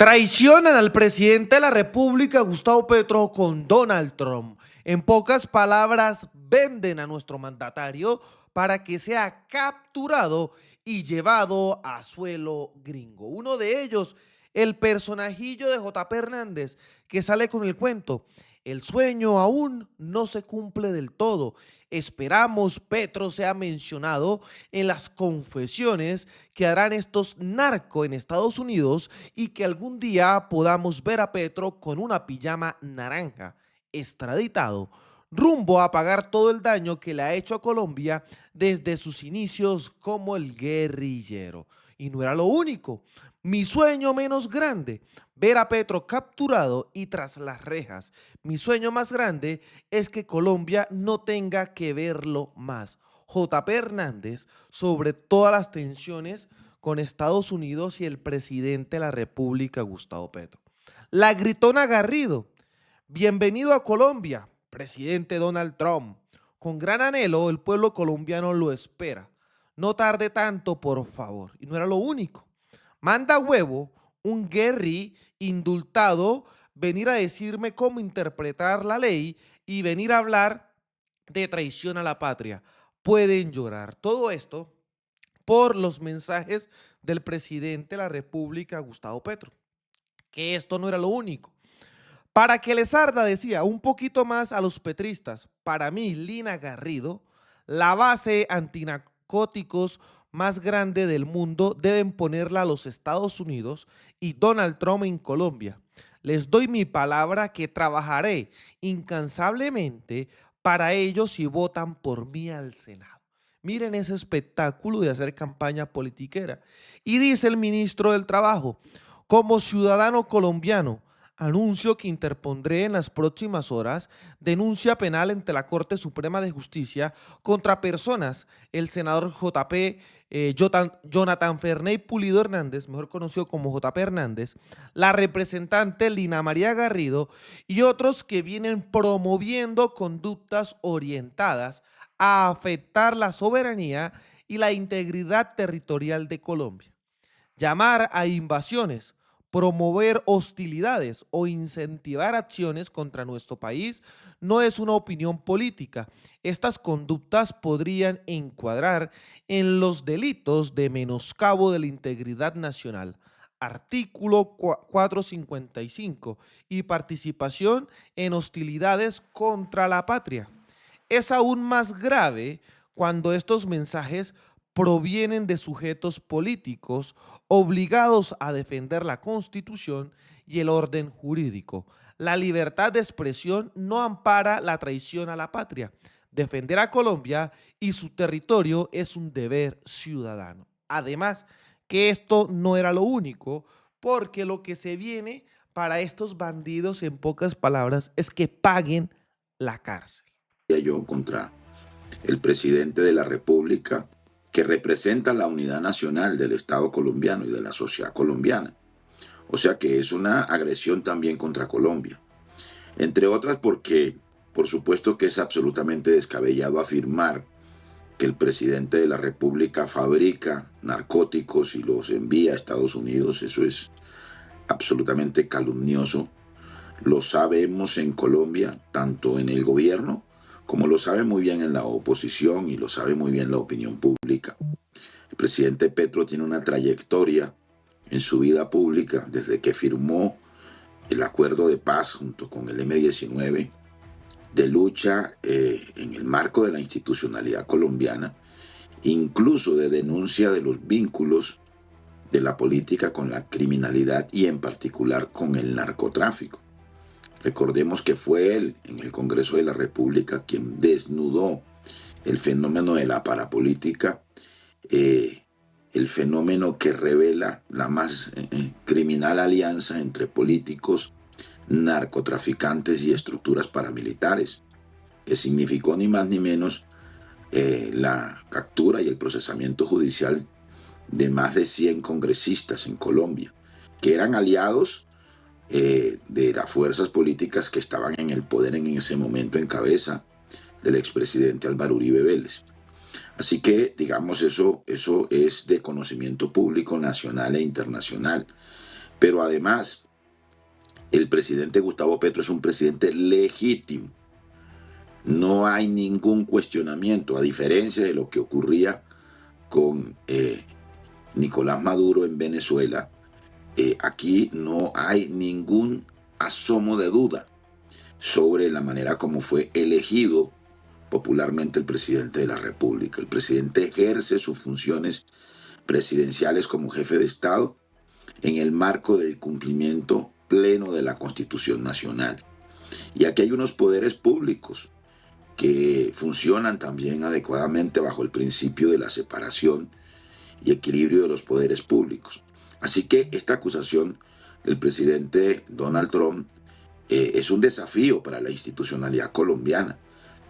Traicionan al presidente de la República, Gustavo Petro, con Donald Trump. En pocas palabras, venden a nuestro mandatario para que sea capturado y llevado a suelo gringo. Uno de ellos, el personajillo de J.P. Hernández, que sale con el cuento: el sueño aún no se cumple del todo. Esperamos Petro sea mencionado en las confesiones que harán estos narcos en Estados Unidos y que algún día podamos ver a Petro con una pijama naranja, extraditado, rumbo a pagar todo el daño que le ha hecho a Colombia desde sus inicios como el guerrillero. Y no era lo único. Mi sueño menos grande, ver a Petro capturado y tras las rejas. Mi sueño más grande es que Colombia no tenga que verlo más. J.P. Hernández sobre todas las tensiones con Estados Unidos y el presidente de la República, Gustavo Petro. La gritona Garrido: bienvenido a Colombia, presidente Donald Trump. Con gran anhelo el pueblo colombiano lo espera. No tarde tanto, por favor. Y no era lo único. Manda huevo un Guerri indultado venir a decirme cómo interpretar la ley y venir a hablar de traición a la patria. Pueden llorar. Todo esto por los mensajes del presidente de la República, Gustavo Petro. Que esto no era lo único. Para que les arda, decía, un poquito más a los petristas, para mí, Lina Garrido, la base antinarcóticos más grande del mundo, deben ponerla a los Estados Unidos y Donald Trump en Colombia. Les doy mi palabra que trabajaré incansablemente para ellos si votan por mí al Senado. Miren ese espectáculo de hacer campaña politiquera. Y dice el ministro del Trabajo: como ciudadano colombiano, anuncio que interpondré en las próximas horas denuncia penal ante la Corte Suprema de Justicia contra personas, el senador Jonathan Ferney Pulido Hernández, mejor conocido como J.P. Hernández, la representante Lina María Garrido y otros que vienen promoviendo conductas orientadas a afectar la soberanía y la integridad territorial de Colombia. Llamar a invasiones, promover hostilidades o incentivar acciones contra nuestro país no es una opinión política. Estas conductas podrían encuadrar en los delitos de menoscabo de la integridad nacional, artículo 455, y participación en hostilidades contra la patria. Es aún más grave cuando estos mensajes provienen de sujetos políticos obligados a defender la Constitución y el orden jurídico. La libertad de expresión no ampara la traición a la patria. Defender a Colombia y su territorio es un deber ciudadano. Además, que esto no era lo único, porque lo que se viene para estos bandidos, en pocas palabras, es que paguen la cárcel. Yo contra el presidente de la República, que representa la unidad nacional del Estado colombiano y de la sociedad colombiana. O sea que es una agresión también contra Colombia. Entre otras porque, por supuesto que es absolutamente descabellado afirmar que el presidente de la República fabrica narcóticos y los envía a Estados Unidos. Eso es absolutamente calumnioso. Lo sabemos en Colombia, tanto en el gobierno como lo sabe muy bien en la oposición y lo sabe muy bien la opinión pública. El presidente Petro tiene una trayectoria en su vida pública desde que firmó el acuerdo de paz junto con el M-19 de lucha en el marco de la institucionalidad colombiana, incluso de denuncia de los vínculos de la política con la criminalidad y en particular con el narcotráfico. Recordemos que fue él en el Congreso de la República quien desnudó el fenómeno de la parapolítica, el fenómeno que revela la más criminal alianza entre políticos, narcotraficantes y estructuras paramilitares, que significó ni más ni menos la captura y el procesamiento judicial de más de 100 congresistas en Colombia, que eran aliados de las fuerzas políticas que estaban en el poder en ese momento en cabeza del expresidente Álvaro Uribe Vélez. Así que, digamos, eso es de conocimiento público nacional e internacional. Pero además, el presidente Gustavo Petro es un presidente legítimo. No hay ningún cuestionamiento, a diferencia de lo que ocurría con Nicolás Maduro en Venezuela. Aquí no hay ningún asomo de duda sobre la manera como fue elegido popularmente el presidente de la República. El presidente ejerce sus funciones presidenciales como jefe de Estado en el marco del cumplimiento pleno de la Constitución Nacional. Y aquí hay unos poderes públicos que funcionan también adecuadamente bajo el principio de la separación y equilibrio de los poderes públicos. Así que esta acusación del presidente Donald Trump es un desafío para la institucionalidad colombiana.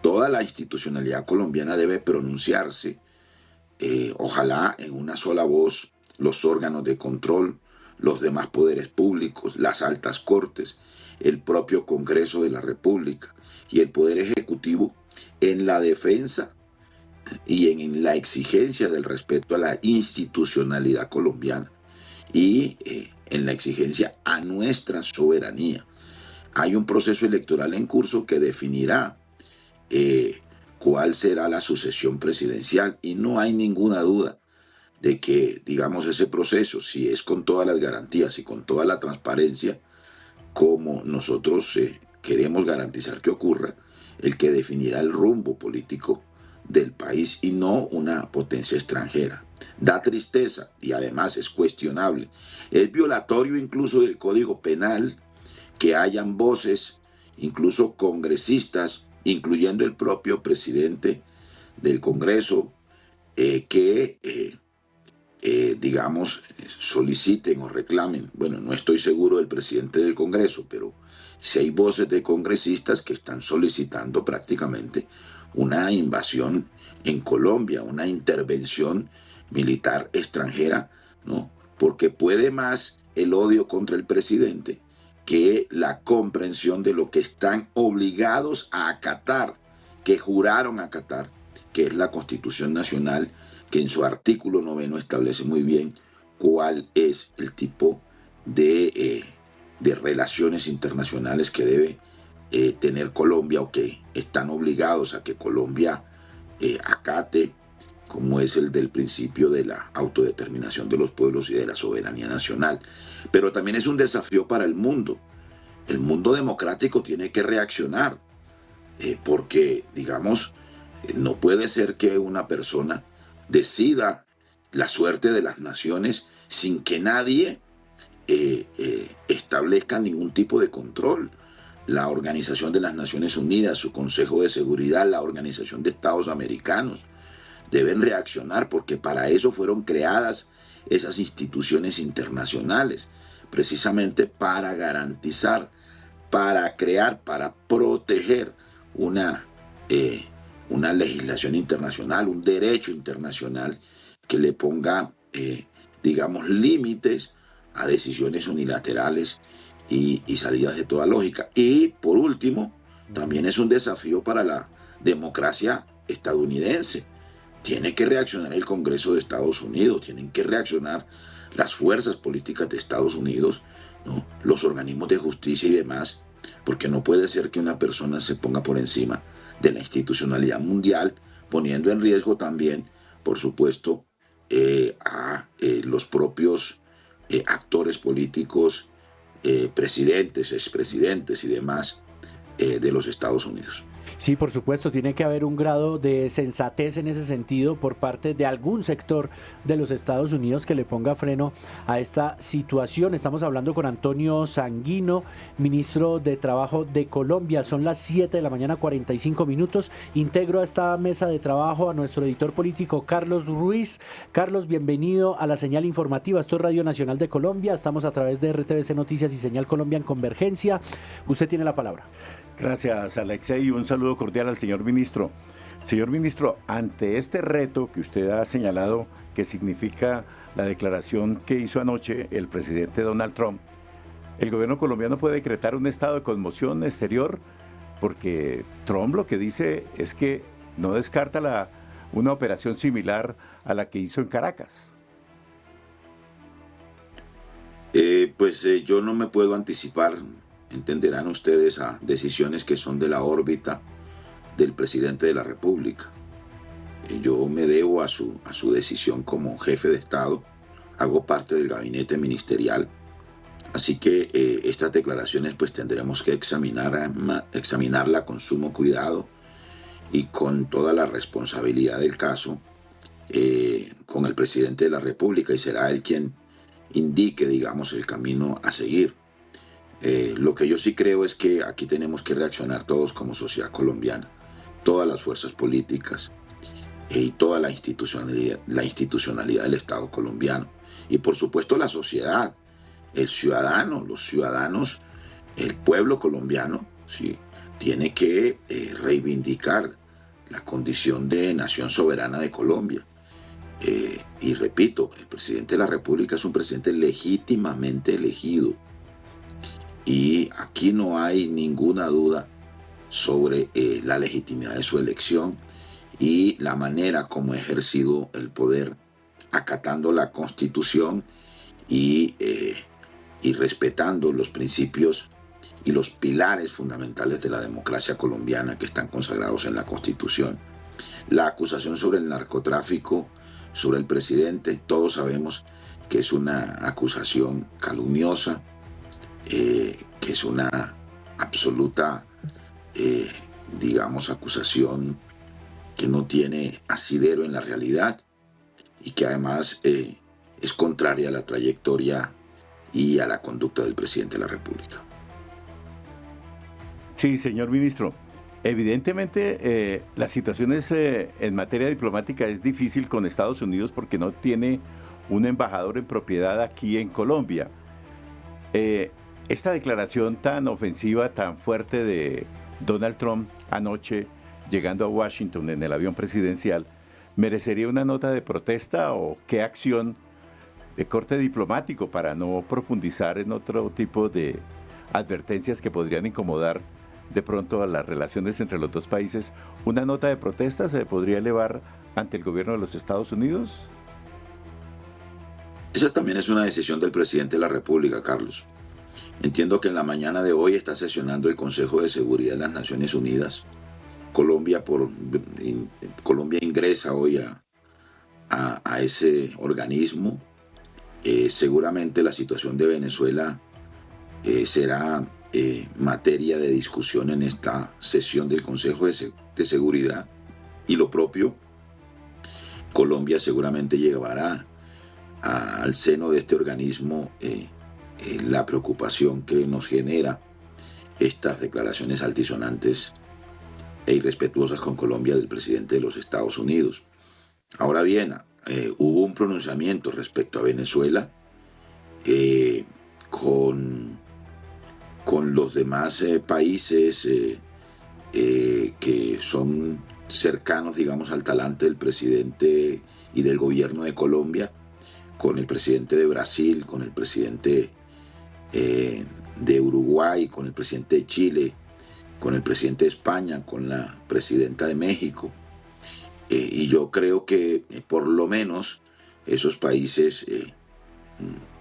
Toda la institucionalidad colombiana debe pronunciarse, ojalá en una sola voz, los órganos de control, los demás poderes públicos, las altas cortes, el propio Congreso de la República y el Poder Ejecutivo en la defensa y en la exigencia del respeto a la institucionalidad colombiana y en la exigencia a nuestra soberanía. Hay un proceso electoral en curso que definirá cuál será la sucesión presidencial y no hay ninguna duda de que, digamos, ese proceso, si es con todas las garantías y con toda la transparencia, como nosotros queremos garantizar que ocurra, el que definirá el rumbo político del país y no una potencia extranjera. Da tristeza y además es cuestionable. Es violatorio incluso del Código Penal que hayan voces, incluso congresistas, incluyendo el propio presidente del Congreso, digamos, soliciten o reclamen. Bueno, no estoy seguro del presidente del Congreso, pero si hay voces de congresistas que están solicitando prácticamente una invasión en Colombia, una intervención militar extranjera, ¿no? Porque puede más el odio contra el presidente que la comprensión de lo que están obligados a acatar, que juraron acatar, que es la Constitución Nacional, que en su artículo 9 establece muy bien cuál es el tipo de relaciones internacionales que debe tener Colombia o que están obligados a que Colombia acate, como es el del principio de la autodeterminación de los pueblos y de la soberanía nacional. Pero también es un desafío para el mundo. El mundo democrático tiene que reaccionar, porque, digamos, no puede ser que una persona decida la suerte de las naciones sin que nadie establezca ningún tipo de control. La Organización de las Naciones Unidas, su Consejo de Seguridad, la Organización de Estados Americanos deben reaccionar porque para eso fueron creadas esas instituciones internacionales, precisamente para garantizar, para crear, para proteger una legislación internacional, un derecho internacional que le ponga, digamos, límites a decisiones unilaterales y salidas de toda lógica. Y por último, también es un desafío para la democracia estadounidense. Tiene que reaccionar el Congreso de Estados Unidos, tienen que reaccionar las fuerzas políticas de Estados Unidos, ¿no? Los organismos de justicia y demás, porque no puede ser que una persona se ponga por encima de la institucionalidad mundial, poniendo en riesgo también, por supuesto, a los propios actores políticos, presidentes, expresidentes y demás de los Estados Unidos. Sí, por supuesto, tiene que haber un grado de sensatez en ese sentido por parte de algún sector de los Estados Unidos que le ponga freno a esta situación. Estamos hablando con Antonio Sanguino, ministro de Trabajo de Colombia. Son las 7 de la mañana, 45 minutos. Integro a esta mesa de trabajo a nuestro editor político, Carlos Ruiz. Carlos, bienvenido a la señal informativa. Esto es Radio Nacional de Colombia. Estamos a través de RTVC Noticias y Señal Colombia en Convergencia. Usted tiene la palabra. Gracias, Alexei, y un saludo cordial al señor ministro. Señor ministro, ante este reto que usted ha señalado, que significa la declaración que hizo anoche el presidente Donald Trump, ¿el gobierno colombiano puede decretar un estado de conmoción exterior? Porque Trump lo que dice es que no descarta una operación similar a la que hizo en Caracas. Yo no me puedo anticipar, entenderán ustedes, a decisiones que son de la órbita del presidente de la República. Yo me debo a su decisión como jefe de Estado, hago parte del gabinete ministerial, así que estas declaraciones pues tendremos que examinarla con sumo cuidado y con toda la responsabilidad del caso con el presidente de la República, y será él quien indique, digamos, el camino a seguir. Lo que yo sí creo es que aquí tenemos que reaccionar todos como sociedad colombiana, todas las fuerzas políticas y toda la institucionalidad del Estado colombiano. Y por supuesto la sociedad, el ciudadano, los ciudadanos, el pueblo colombiano, ¿sí?, tiene que reivindicar la condición de nación soberana de Colombia. Y repito, el presidente de la República es un presidente legítimamente elegido. Y aquí no hay ninguna duda sobre la legitimidad de su elección y la manera como ha ejercido el poder, acatando la Constitución y respetando los principios y los pilares fundamentales de la democracia colombiana que están consagrados en la Constitución. La acusación sobre el narcotráfico, sobre el presidente, todos sabemos que es una acusación calumniosa, que es una absoluta, acusación que no tiene asidero en la realidad y que además es contraria a la trayectoria y a la conducta del presidente de la República. Sí, señor ministro. Evidentemente, la situación en materia diplomática es difícil con Estados Unidos porque no tiene un embajador en propiedad aquí en Colombia. Esta declaración tan ofensiva, tan fuerte de Donald Trump anoche, llegando a Washington en el avión presidencial, ¿merecería una nota de protesta o qué acción de corte diplomático para no profundizar en otro tipo de advertencias que podrían incomodar de pronto a las relaciones entre los dos países? ¿Una nota de protesta se podría elevar ante el gobierno de los Estados Unidos? Esa también es una decisión del presidente de la República, Carlos. Entiendo que en la mañana de hoy está sesionando el Consejo de Seguridad de las Naciones Unidas. Colombia ingresa hoy a ese organismo. Seguramente la situación de Venezuela será materia de discusión en esta sesión del Consejo de Seguridad, y lo propio, Colombia seguramente llevará al seno de este organismo la preocupación que nos genera estas declaraciones altisonantes e irrespetuosas con Colombia del presidente de los Estados Unidos. Ahora bien, hubo un pronunciamiento respecto a Venezuela con los demás países que son cercanos, digamos, al talante del presidente y del gobierno de Colombia, con el presidente de Brasil, con el presidente de Uruguay, con el presidente de Chile, con el presidente de España, con la presidenta de México. Y yo creo que por lo menos esos países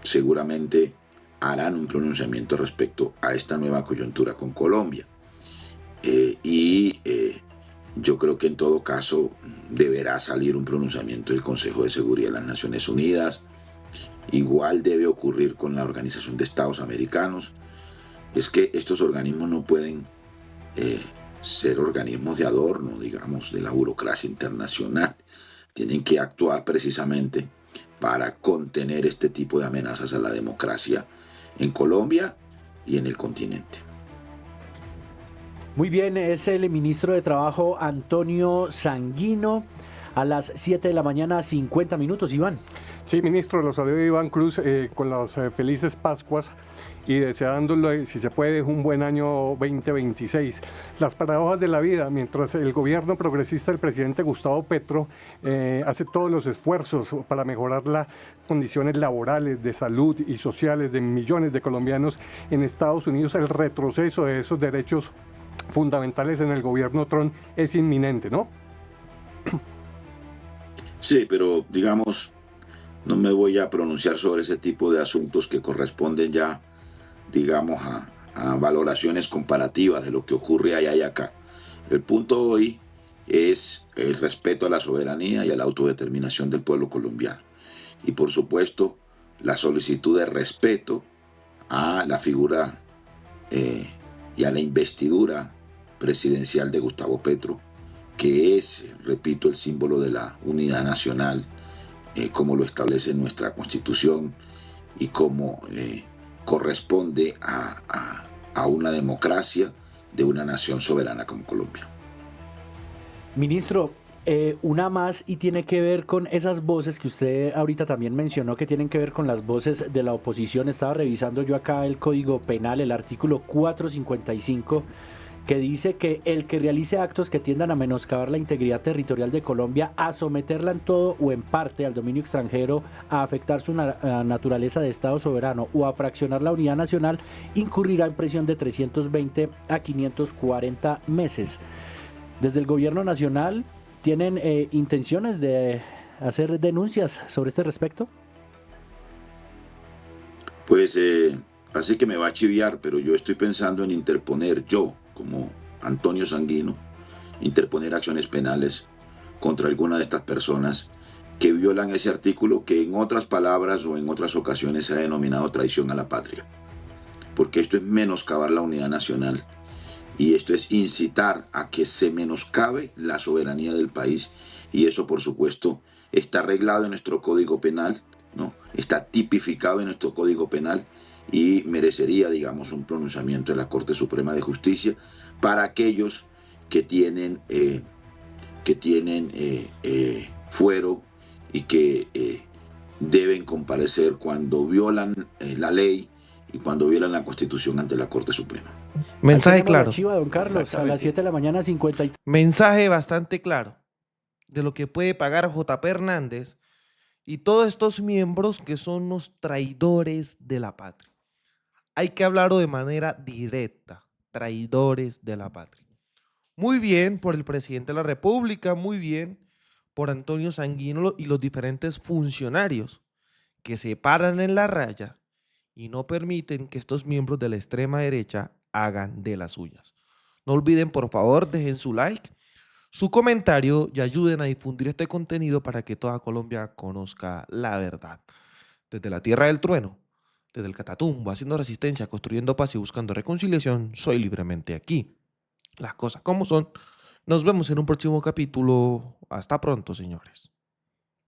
seguramente harán un pronunciamiento respecto a esta nueva coyuntura con Colombia. Yo creo que en todo caso deberá salir un pronunciamiento del Consejo de Seguridad de las Naciones Unidas. Igual debe ocurrir con la Organización de Estados Americanos. Es que estos organismos no pueden ser organismos de adorno, digamos, de la burocracia internacional. Tienen que actuar precisamente para contener este tipo de amenazas a la democracia en Colombia y en el continente. Muy bien, es el ministro de Trabajo Antonio Sanguino. A las 7 de la mañana, 50 minutos, Iván. Sí, ministro, lo saludo Iván Cruz con las felices Pascuas y deseándole, si se puede, un buen año 2026. Las paradojas de la vida, mientras el gobierno progresista del presidente Gustavo Petro hace todos los esfuerzos para mejorar las condiciones laborales, de salud y sociales de millones de colombianos en Estados Unidos, el retroceso de esos derechos fundamentales en el gobierno Trump es inminente, ¿no? Sí, pero digamos, No me voy a pronunciar sobre ese tipo de asuntos que corresponden ya, digamos, a valoraciones comparativas de lo que ocurre allá y acá. El punto hoy es el respeto a la soberanía y a la autodeterminación del pueblo colombiano. Y por supuesto, la solicitud de respeto a la figura y a la investidura presidencial de Gustavo Petro, que es, repito, el símbolo de la unidad nacional, como lo establece nuestra Constitución y como corresponde a una democracia de una nación soberana como Colombia. Ministro, una más y tiene que ver con esas voces que usted ahorita también mencionó, que tienen que ver con las voces de la oposición. Estaba revisando yo acá el Código Penal, el artículo 455, que dice que el que realice actos que tiendan a menoscabar la integridad territorial de Colombia, a someterla en todo o en parte al dominio extranjero, a afectar su naturaleza de Estado soberano o a fraccionar la unidad nacional, incurrirá en prisión de 320 a 540 meses. Desde el gobierno nacional, ¿tienen intenciones de hacer denuncias sobre este respecto? Pues así que me va a chiviar, pero yo estoy pensando en interponer, yo, como Antonio Sanguino, interponer acciones penales contra alguna de estas personas que violan ese artículo que en otras palabras o en otras ocasiones se ha denominado traición a la patria. Porque esto es menoscabar la unidad nacional y esto es incitar a que se menoscabe la soberanía del país, y eso por supuesto está arreglado en nuestro Código Penal, ¿no? Está tipificado en nuestro Código Penal y merecería, digamos, un pronunciamiento de la Corte Suprema de Justicia para aquellos que tienen fuero y que deben comparecer cuando violan la ley y cuando violan la Constitución ante la Corte Suprema. Mensaje Ahí tenemos la claro. chiva, don Carlos, a las Exactamente. 7 de la mañana, 53. Mensaje bastante claro de lo que puede pagar JP Hernández y todos estos miembros que son los traidores de la patria. Hay que hablarlo de manera directa, traidores de la patria. Muy bien por el presidente de la República, muy bien por Antonio Sanguino y los diferentes funcionarios que se paran en la raya y no permiten que estos miembros de la extrema derecha hagan de las suyas. No olviden, por favor, dejen su like, su comentario y ayuden a difundir este contenido para que toda Colombia conozca la verdad. Desde la tierra del trueno, desde el Catatumbo, haciendo resistencia, construyendo paz y buscando reconciliación, soy libremente aquí. Las cosas como son. Nos vemos en un próximo capítulo. Hasta pronto, señores.